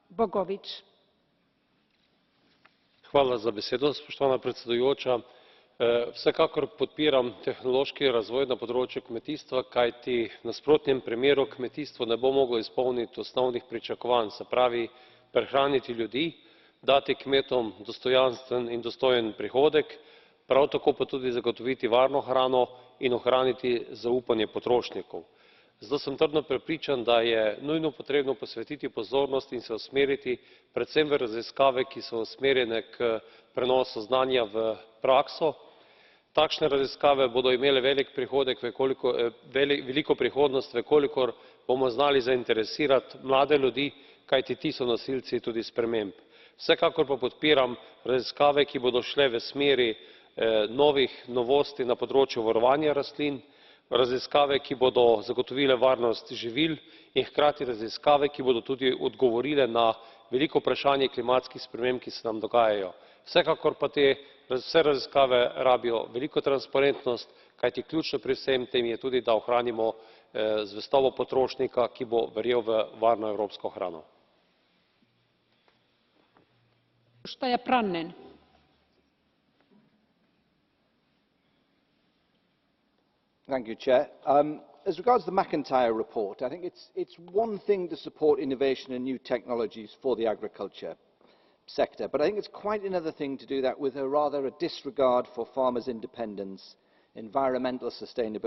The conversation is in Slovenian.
Bogovič. Hvala za besedo, spoštovana predsedujoča. Vsekakor podpiram tehnološki razvoj na področju kmetijstva, kajti v nasprotnem primeru kmetijstvo ne bo moglo izpolniti osnovnih pričakovanj, se pravi prehraniti ljudi, dati kmetom dostojanstven in dostojen prihodek, prav tako pa tudi zagotoviti varno hrano in ohraniti zaupanje potrošnikov. Zato sem trdno prepričan, da je nujno potrebno posvetiti pozornost in se usmeriti predvsem v raziskave, ki so usmerjene k prenosu znanja v prakso. Takšne raziskave bodo imele veliko prihodnost, v kolikor bomo znali zainteresirati mlade ljudi, kajti ti so nosilci tudi sprememb. Vsekakor pa podpiram raziskave, ki bodo šle v smeri novih novosti na področju varovanja rastlin, raziskave, ki bodo zagotovile varnost živil, in hkrati raziskave, ki bodo tudi odgovorile na veliko vprašanje klimatskih sprememb, ki se nam dogajajo. Vsekakor pa te vse raziskave rabijo veliko transparentnost, kajti ključno pri vsem tem je tudi, da ohranimo zvestobo potrošnika, ki bo verjel v varno evropsko hrano. As regards the McIntyre report, I think it's one thing to support innovation and new technologies for the agriculture sector, but I think it's quite another thing to do that with a disregard for farmers' independence, environmental sustainability